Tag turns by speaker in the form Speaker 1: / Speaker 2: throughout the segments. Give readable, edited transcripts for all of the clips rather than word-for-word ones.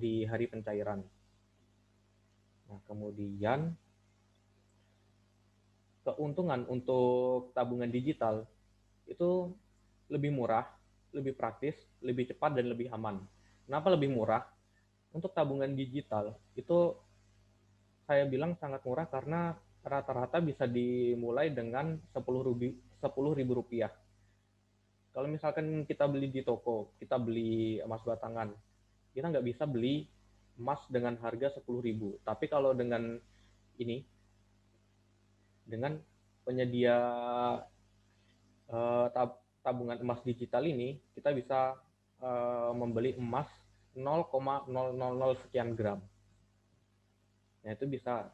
Speaker 1: di hari pencairan. Nah, kemudian keuntungan untuk tabungan digital itu lebih murah, lebih praktis, lebih cepat, dan lebih aman. Kenapa lebih murah? Untuk tabungan digital itu saya bilang sangat murah karena rata-rata bisa dimulai dengan 10.000 rupiah. Kalau misalkan kita beli di toko, kita beli emas batangan, kita nggak bisa beli emas dengan harga 10.000. Tapi kalau dengan ini, dengan penyedia tabungan emas digital ini, kita bisa membeli emas 0,000 sekian gram. Nah, itu bisa,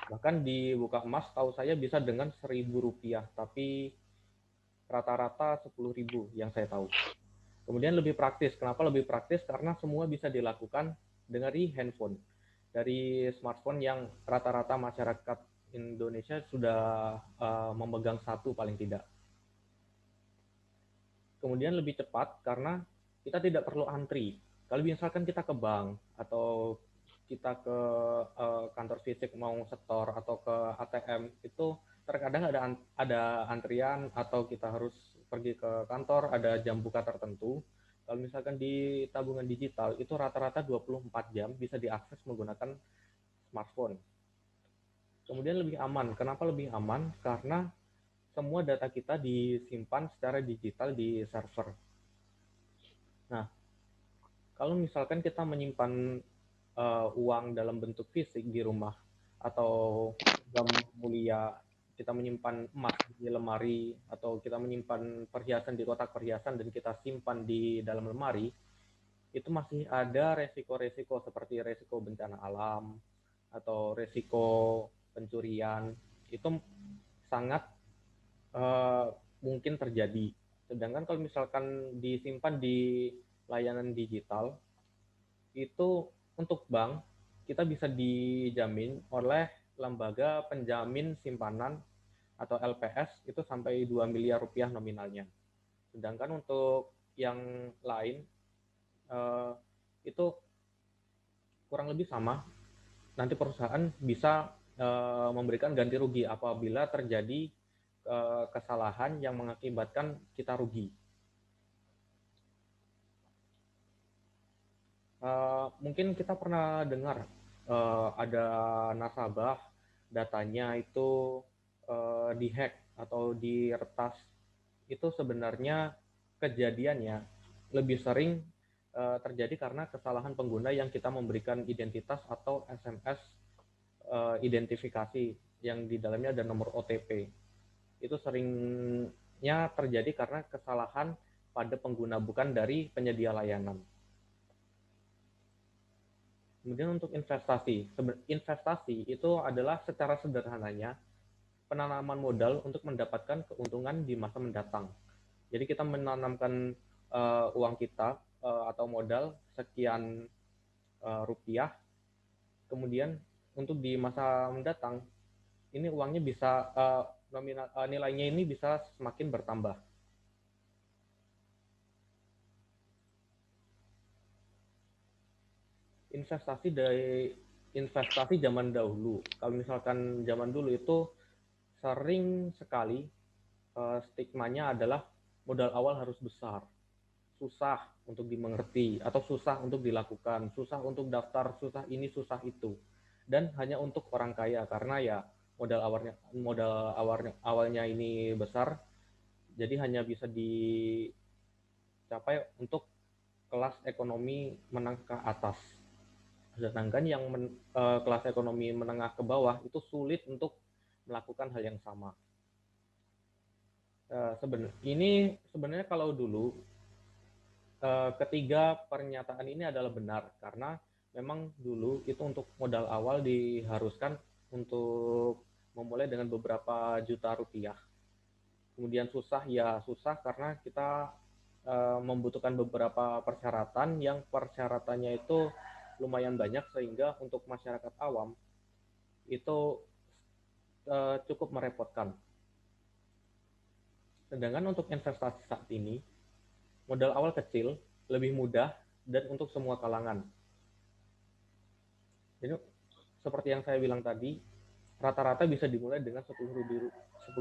Speaker 1: bahkan di buka emas tahu saya bisa dengan 1.000 rupiah, tapi rata-rata 10.000 yang saya tahu. Kemudian lebih praktis. Kenapa lebih praktis? Karena semua bisa dilakukan dari handphone, dari smartphone yang rata-rata masyarakat Indonesia sudah memegang satu paling tidak. Kemudian lebih cepat karena kita tidak perlu antri. Kalau misalkan kita ke bank atau kita ke kantor fisik mau setor atau ke ATM, itu terkadang ada antrian atau kita harus pergi ke kantor, ada jam buka tertentu. Kalau misalkan di tabungan digital itu rata-rata 24 jam bisa diakses menggunakan smartphone. Kemudian lebih aman. Kenapa lebih aman? Karena semua data kita disimpan secara digital di server. Nah, kalau misalkan kita menyimpan uang dalam bentuk fisik di rumah atau logam mulia, kita menyimpan emas di lemari atau kita menyimpan perhiasan di kotak perhiasan dan kita simpan di dalam lemari, itu masih ada resiko-resiko seperti resiko bencana alam atau resiko pencurian. Itu sangat mungkin terjadi. Sedangkan kalau misalkan disimpan di layanan digital, itu untuk bank, kita bisa dijamin oleh lembaga penjamin simpanan atau LPS itu sampai 2 miliar rupiah nominalnya. Sedangkan untuk yang lain, itu kurang lebih sama. Nanti perusahaan bisa memberikan ganti rugi apabila terjadi kesalahan yang mengakibatkan kita rugi. Mungkin kita pernah dengar ada nasabah datanya itu dihack atau diretas. Itu sebenarnya kejadiannya lebih sering terjadi karena kesalahan pengguna yang kita memberikan identitas atau SMS identifikasi yang di dalamnya ada nomor OTP. Itu seringnya terjadi karena kesalahan pada pengguna, bukan dari penyedia layanan. Kemudian untuk investasi. Investasi itu adalah secara sederhananya penanaman modal untuk mendapatkan keuntungan di masa mendatang. Jadi kita menanamkan uang kita atau modal sekian rupiah, kemudian untuk di masa mendatang ini uangnya bisa nilainya ini bisa semakin bertambah. Investasi zaman dahulu. Kalau misalkan zaman dulu itu sering sekali stigmanya adalah modal awal harus besar, susah untuk dimengerti atau susah untuk dilakukan, susah untuk daftar, susah ini, susah itu, dan hanya untuk orang kaya karena ya modal awalnya ini besar, jadi hanya bisa dicapai untuk kelas ekonomi menengah ke atas. Sedangkan yang kelas ekonomi menengah ke bawah itu sulit untuk melakukan hal yang sama. Ini sebenarnya kalau dulu ketiga pernyataan ini adalah benar karena memang dulu itu untuk modal awal diharuskan untuk memulai dengan beberapa juta rupiah. Kemudian susah ya susah karena kita membutuhkan beberapa persyaratan yang persyaratannya itu lumayan banyak sehingga untuk masyarakat awam itu cukup merepotkan. Sedangkan untuk investasi saat ini modal awal kecil, lebih mudah, dan untuk semua kalangan. Jadi seperti yang saya bilang tadi, rata-rata bisa dimulai dengan 10.000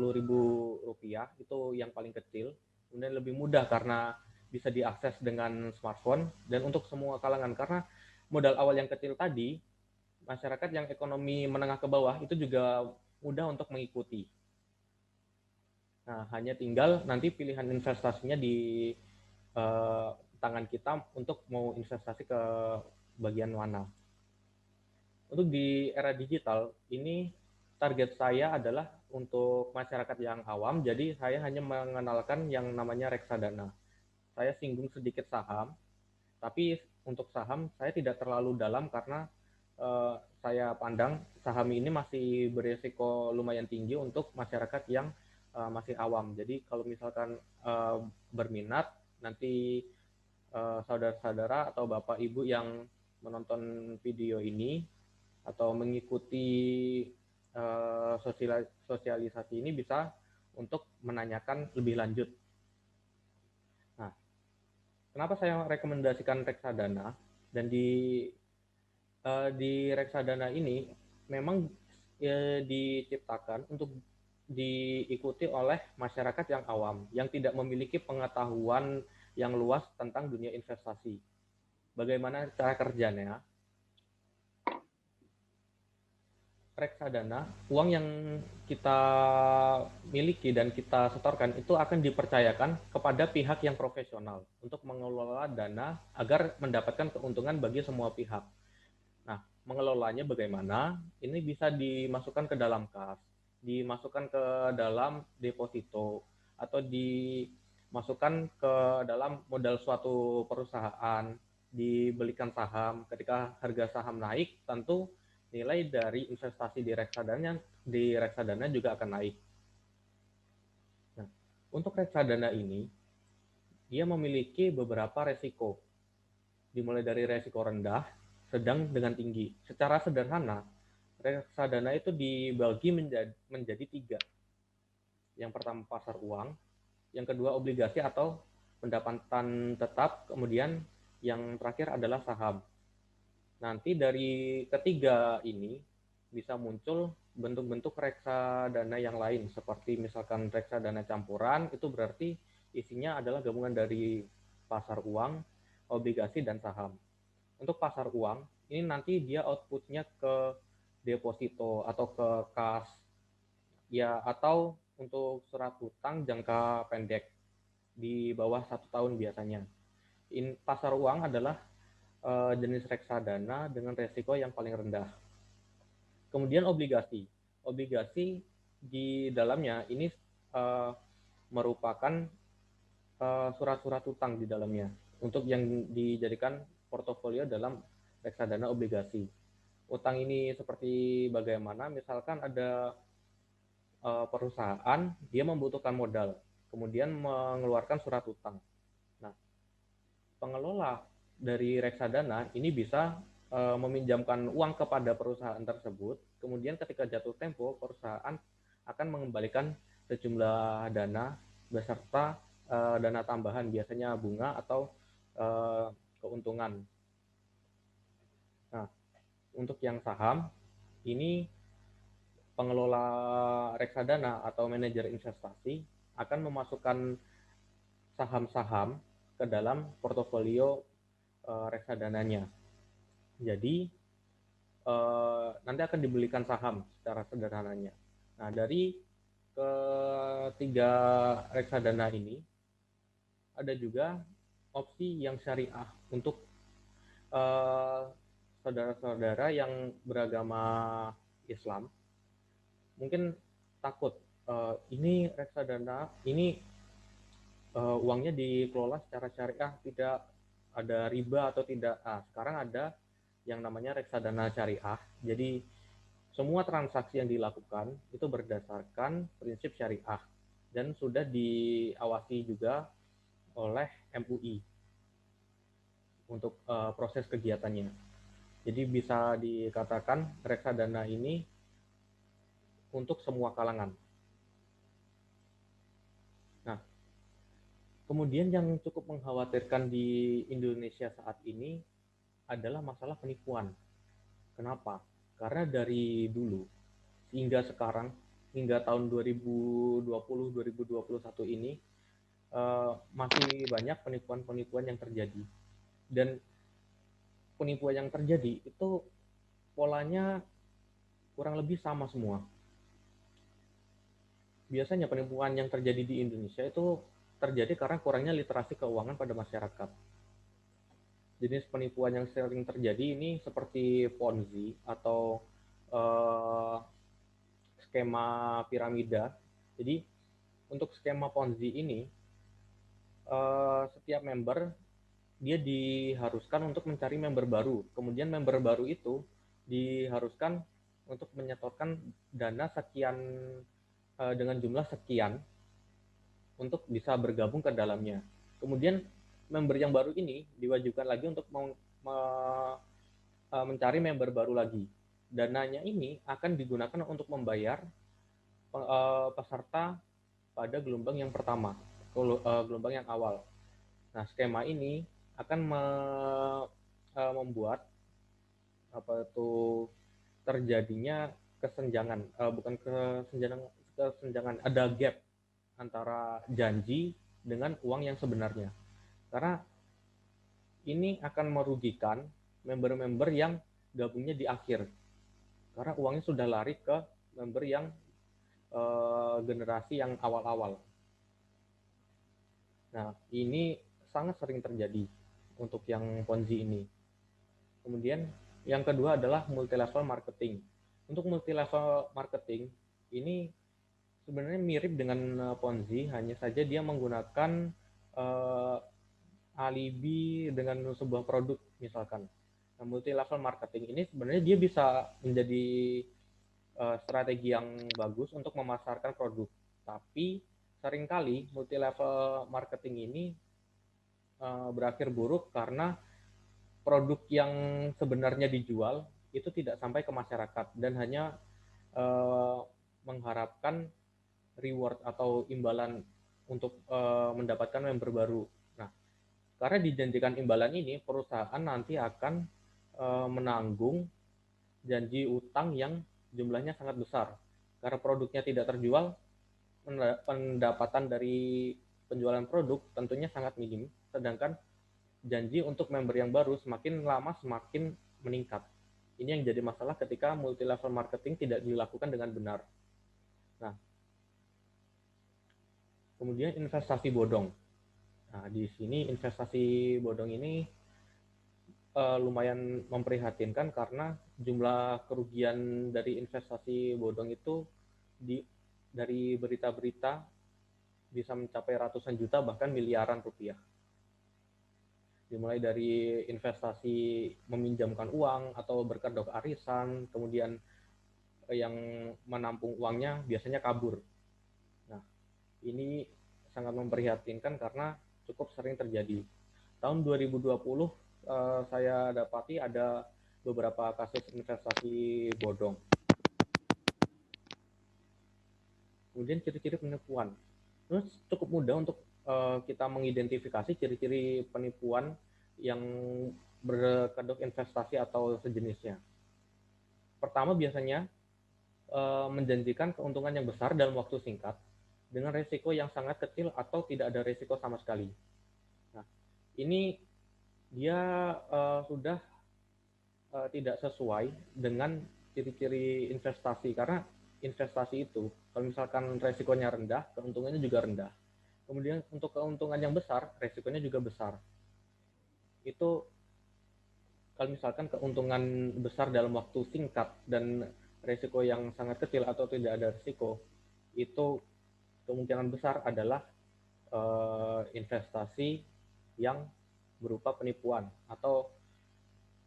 Speaker 1: rupiah, itu yang paling kecil. Kemudian lebih mudah karena bisa diakses dengan smartphone, dan untuk semua kalangan, karena modal awal yang kecil tadi, masyarakat yang ekonomi menengah ke bawah itu juga mudah untuk mengikuti. Nah, hanya tinggal nanti pilihan investasinya di eh, tangan kita untuk mau investasi ke bagian mana. Untuk di era digital ini, target saya adalah untuk masyarakat yang awam, jadi saya hanya mengenalkan yang namanya reksadana. Saya singgung sedikit saham, tapi untuk saham saya tidak terlalu dalam karena saya pandang saham ini masih berisiko lumayan tinggi untuk masyarakat yang masih awam. Jadi kalau misalkan berminat, nanti saudara-saudara atau bapak ibu yang menonton video ini atau mengikuti sosialisasi ini bisa untuk menanyakan lebih lanjut. Nah, kenapa saya rekomendasikan reksadana? Dan di reksadana ini memang diciptakan untuk diikuti oleh masyarakat yang awam, yang tidak memiliki pengetahuan yang luas tentang dunia investasi. Bagaimana cara kerjanya? Reksadana, uang yang kita miliki dan kita setorkan itu akan dipercayakan kepada pihak yang profesional untuk mengelola dana agar mendapatkan keuntungan bagi semua pihak. Nah, mengelolanya bagaimana? Ini bisa dimasukkan ke dalam kas, dimasukkan ke dalam deposito, atau dimasukkan ke dalam modal suatu perusahaan, dibelikan saham. Ketika harga saham naik, tentu nilai dari investasi di reksadana juga akan naik. Nah, untuk reksadana ini, dia memiliki beberapa resiko, dimulai dari resiko rendah, sedang, dengan tinggi. Secara sederhana, reksadana itu dibagi menjadi tiga. Yang pertama pasar uang, yang kedua obligasi atau pendapatan tetap, kemudian yang terakhir adalah saham. Nanti dari ketiga ini bisa muncul bentuk-bentuk reksadana yang lain, seperti misalkan reksadana campuran, itu berarti isinya adalah gabungan dari pasar uang, obligasi, dan saham. Untuk pasar uang, ini nanti dia outputnya ke deposito atau ke kas, ya, atau untuk surat hutang jangka pendek di bawah 1 tahun biasanya. Pasar uang adalah jenis reksadana dengan resiko yang paling rendah. Kemudian obligasi. Obligasi di dalamnya ini uh, merupakan surat-surat hutang di dalamnya untuk yang dijadikan portofolio dalam reksadana obligasi. Utang ini seperti bagaimana? Misalkan ada perusahaan, dia membutuhkan modal, kemudian mengeluarkan surat hutang. Nah, pengelola dari reksadana ini bisa meminjamkan uang kepada perusahaan tersebut, kemudian ketika jatuh tempo, perusahaan akan mengembalikan sejumlah dana beserta dana tambahan, biasanya bunga atau keuntungan. Nah, untuk yang saham, ini pengelola reksadana atau manajer investasi akan memasukkan saham-saham ke dalam portofolio reksadananya. Jadi nanti akan dibelikan saham secara sederhananya. Nah, dari ketiga reksadana ini ada juga opsi yang syariah untuk saudara-saudara yang beragama Islam. Mungkin takut ini reksadana ini uangnya dikelola secara syariah, tidak ada riba atau tidak. Sekarang ada yang namanya reksadana syariah. Jadi semua transaksi yang dilakukan itu berdasarkan prinsip syariah dan sudah diawasi juga oleh MUI untuk proses kegiatannya. Jadi bisa dikatakan reksadana ini untuk semua kalangan. Nah, kemudian yang cukup mengkhawatirkan di Indonesia saat ini adalah masalah penipuan. Kenapa? Karena dari dulu hingga sekarang, hingga tahun 2020-2021 ini, masih banyak penipuan-penipuan yang terjadi. Dan penipuan yang terjadi itu polanya kurang lebih sama semua. Biasanya penipuan yang terjadi di Indonesia itu terjadi karena kurangnya literasi keuangan pada masyarakat. Jenis penipuan yang sering terjadi ini seperti Ponzi atau uh, skema piramida. Jadi untuk skema Ponzi ini, setiap member dia diharuskan untuk mencari member baru. Kemudian member baru itu diharuskan untuk menyetorkan dana sekian, dengan jumlah sekian untuk bisa bergabung ke dalamnya. Kemudian member yang baru ini diwajibkan lagi untuk mencari member baru lagi. Dananya ini akan digunakan untuk membayar peserta pada gelombang yang pertama, gelombang yang awal. Nah, skema ini akan membuat apa itu terjadinya kesenjangan, bukan kesenjangan, ada gap antara janji dengan uang yang sebenarnya. Karena ini akan merugikan member-member yang gabungnya di akhir, karena uangnya sudah lari ke member yang generasi yang awal-awal. Nah, ini sangat sering terjadi untuk yang Ponzi ini. Kemudian yang kedua adalah multi level marketing. Untuk multi level marketing ini sebenarnya mirip dengan Ponzi, hanya saja dia menggunakan uh, alibi dengan sebuah produk misalkan. Nah, multi level marketing ini sebenarnya dia bisa menjadi strategi yang bagus untuk memasarkan produk. Tapi seringkali multi level marketing ini berakhir buruk karena produk yang sebenarnya dijual itu tidak sampai ke masyarakat dan hanya mengharapkan reward atau imbalan untuk mendapatkan member baru. Nah, karena dijanjikan imbalan ini, perusahaan nanti akan menanggung janji utang yang jumlahnya sangat besar. Karena produknya tidak terjual, pendapatan dari penjualan produk tentunya sangat minim, sedangkan janji untuk member yang baru semakin lama semakin meningkat. Ini yang jadi masalah ketika multi level marketing tidak dilakukan dengan benar. Nah, kemudian investasi bodong. Nah, di sini investasi bodong ini lumayan memprihatinkan karena jumlah kerugian dari investasi bodong itu dari berita-berita bisa mencapai ratusan juta bahkan miliaran rupiah. Dimulai dari investasi meminjamkan uang atau berkedok arisan, kemudian yang menampung uangnya biasanya kabur. Nah, ini sangat memprihatinkan karena cukup sering terjadi. Tahun 2020 saya dapati ada beberapa kasus investasi bodong. Kemudian ciri-ciri penipuan. Terus cukup mudah untuk kita mengidentifikasi ciri-ciri penipuan yang berkedok investasi atau sejenisnya. Pertama biasanya menjanjikan keuntungan yang besar dalam waktu singkat dengan resiko yang sangat kecil atau tidak ada resiko sama sekali. Nah, ini dia sudah tidak sesuai dengan ciri-ciri investasi karena investasi itu kalau misalkan resikonya rendah, keuntungannya juga rendah. Kemudian untuk keuntungan yang besar, resikonya juga besar. Itu kalau misalkan keuntungan besar dalam waktu singkat dan resiko yang sangat kecil atau tidak ada resiko, itu kemungkinan besar adalah investasi yang berupa penipuan atau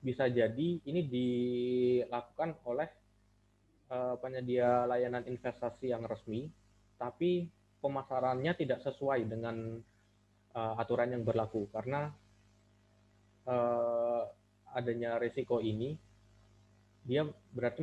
Speaker 1: bisa jadi ini dilakukan oleh penyedia layanan investasi yang resmi, tapi pemasarannya tidak sesuai dengan aturan yang berlaku karena adanya risiko ini dia berarti